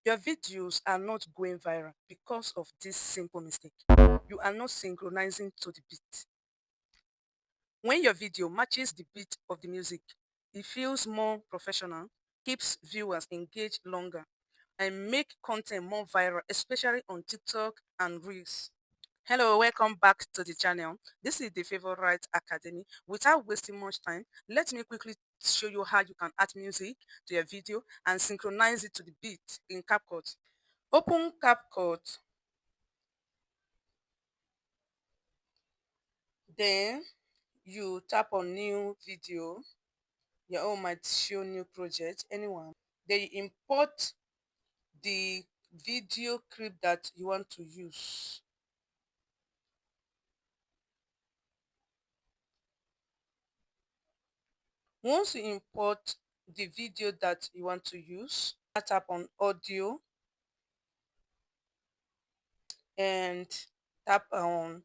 Your videos are not going viral because of this simple mistake. You are not synchronizing to the beat. When your video matches the beat of the music, it feels more professional, keeps viewers engaged longer, and make content more viral, especially on TikTok and Reels. Hello, welcome back to the channel. This is the Favorite Academy. Without wasting much time, let me quickly show you how you can add music to your video and synchronize it to the beat in CapCut. Open CapCut, then you tap on new video. Your own might show new project, anyone. Then you import the video clip that you want to use. Once you import the video that you want to use, tap on audio and tap on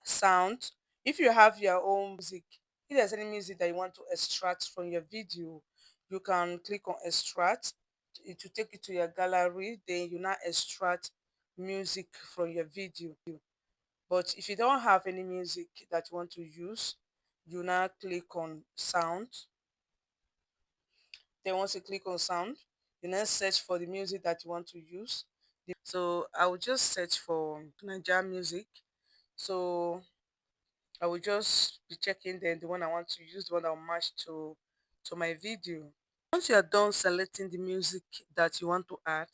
sound. If you have your own music, if there's any music that you want to extract from your video, you can click on extract. It will take you to your gallery. Then you now extract music from your video. But if you don't have any music that you want to use, you now click on sound. Then once you click on sound, you now search for the music that you want to use. So I will just search for Nigerian music. So I will just be checking the one I want to use, the one that will match to my video. Once you are done selecting the music that you want to add,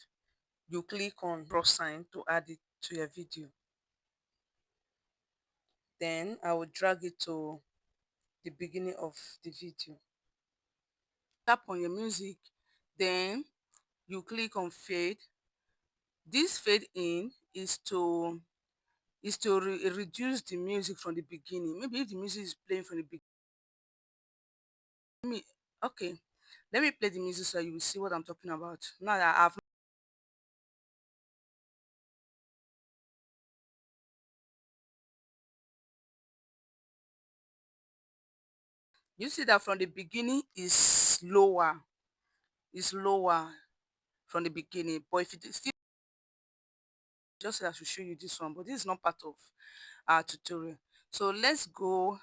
you click on plus sign to add it to your video. Then I will drag it to the beginning of the video. Tap on your music, then you click on fade. This fade in is to reduce the music from the beginning. Maybe if the music is playing from the beginning, okay, let me play the music so you will see what I'm talking about. Now that I've you see that from the beginning is lower from the beginning. But if it is still just say I should show you this one, but this is not part of our tutorial. So let's go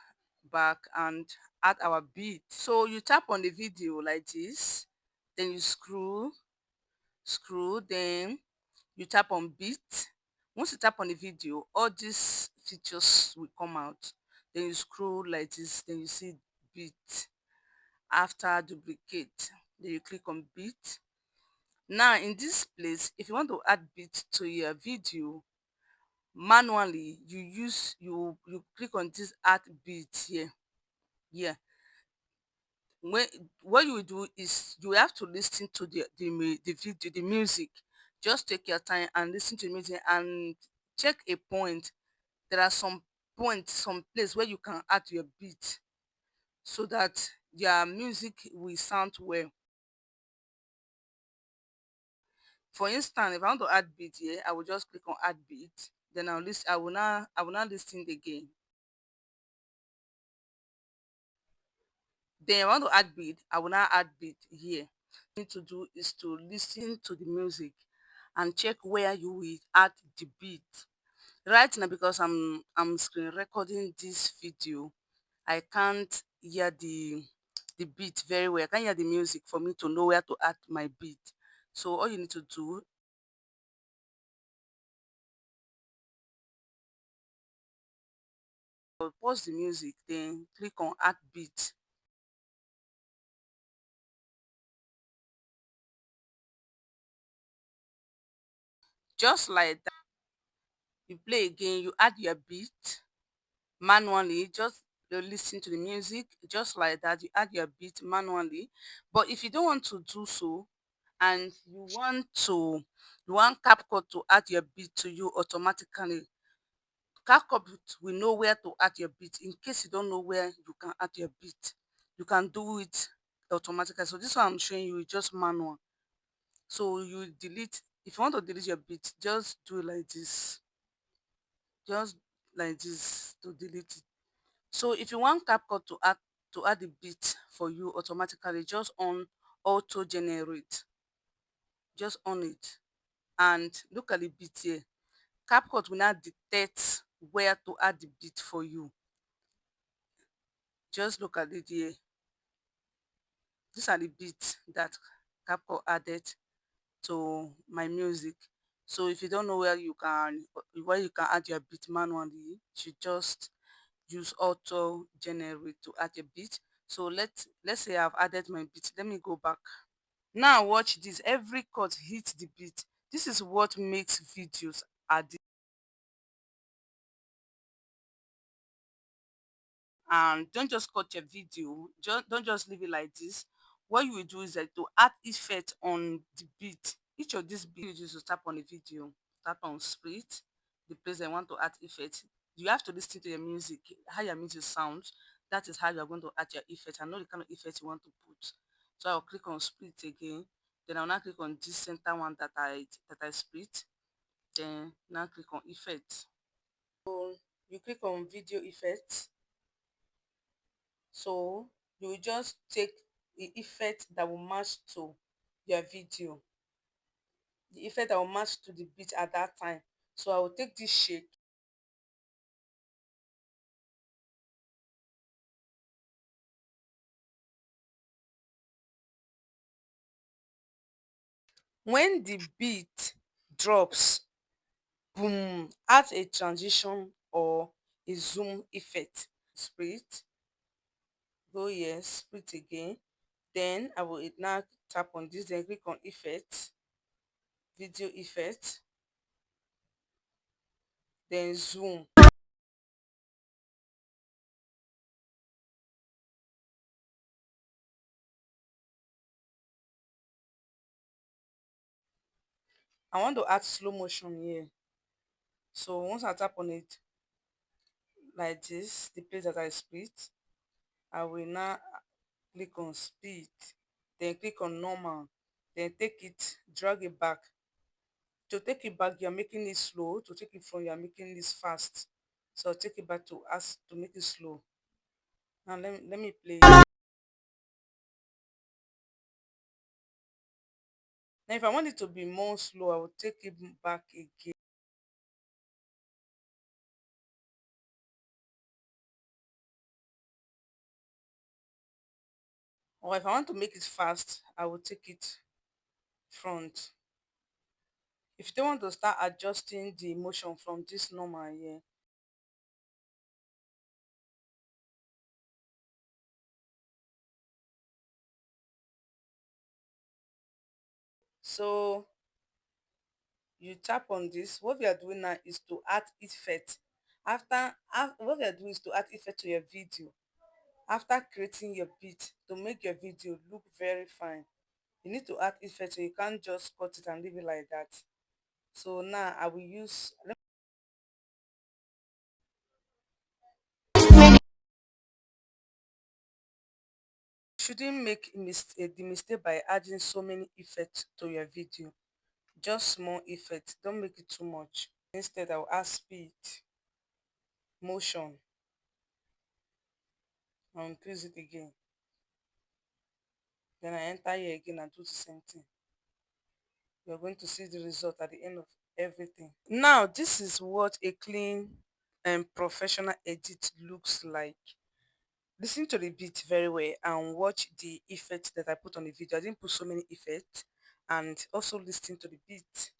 back and add our beat. So you tap on the video like this, then you scroll, then you tap on beat. Once you tap on the video, all these features will come out. Then you scroll like this, then you see beat. After duplicate, then you click on beat. Now in this place, if you want to add beat to your video manually, you click on this add beat here. Yeah, when what you will do is you have to listen to the video, the music. Just take your time and listen to the music and check a point. There are some points, some place where you can add your beat so that your music will sound well. For instance, if I want to add beat here, I will just click on add beat. Then I'll list. I will now listen again. Then I want to add beat. I will now add beat here. Need to do is to listen to the music and check where you will add the beat. Right now, because I'm screen recording this video, I can't hear the beat very well. I can't hear the music for me to know where to add my beat. So all you need to do, pause the music, then click on add beat. Just like that, you play again, you add your beat manually. Just listen to the music. Just like that, you add your beat manually. But if you don't want to do so, and you want CapCut to add your beat to you automatically, CapCut will know where to add your beat. In case you don't know where you can add your beat, you can do it automatically. So this one I'm showing you is just manual. So you delete. If you want to delete your beat, just do it like this. Just like this to delete it. So if you want CapCut to add the beat for you automatically, just on auto generate. Just on it. and look at the beat here. CapCut will now detect where to add the beat for you. Just look at it here. These are the beats that CapCut added to my music. So if you don't know where you can add your beat manually, you should just use auto generate to add a beat. So let's say I've added my beat. Let me go back. Now watch this. Every cut hits the beat. This is what makes videos addictive. And don't just cut your video, don't just leave it like this. What you will do is that to add effect on the beat. Each of these beats you to tap on a video, tap on split, the place I want to add effect. You have to listen to your music, how your music sounds. That is how you are going to add your effect. I know the kind of effect you want to put. So I'll click on split again. Then I'll now click on this center one that I split. Then now click on effect. So you click on video effects. So you will just take the effect that will match to your video, the effect that will match to the beat at that time. So I will take this shake. When the beat drops, boom, add a transition or a zoom effect. Split, go here, split again. Then I will now tap on this, then click on effect, video effect, then zoom. I want to add slow motion here. So once I tap on it like this, the place that I split, I will now click on speed, then click on normal, then take it, drag it back. To take it back, you're making it slow. To take it from, you're making this fast. So I'll take it back to ask to make it slow. Now let me play. Now if I want it to be more slow, I will take it back again. Or if I want to make it fast, I will take it front. If you don't want to start adjusting the motion from this normal here, so you tap on this. What we are doing now is to add effect. What we are doing is to add effect to your video. After creating your beat, to make your video look very fine, you need to add effect. So you can't just cut it and leave it like that. So now I will use, shouldn't make the mistake by adding so many effects to your video. Just small effects, don't make it too much. Instead I will add speed, motion, and increase it again. Then I enter here again and do the same thing. You're going to see the result at the end of everything. Now this is what a clean and professional edit looks like. Listen to the beat very well and watch the effects that I put on the video. I didn't put so many effects, and also listen to the beat.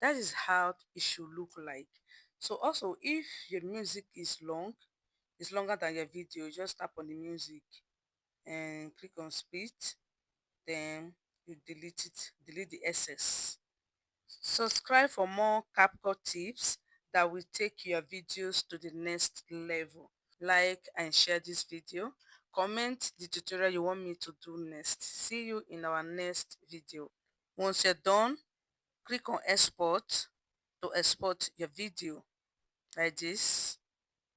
That is how it should look like. So also if your music is long, it's longer than your video, just tap on the music and click on split, then you delete the excess. Subscribe for more CapCut tips that will take your videos to the next level. Like and share this video. Comment the tutorial you want me to do next. See you in our next video. Once you're done, click on export to export your video like this.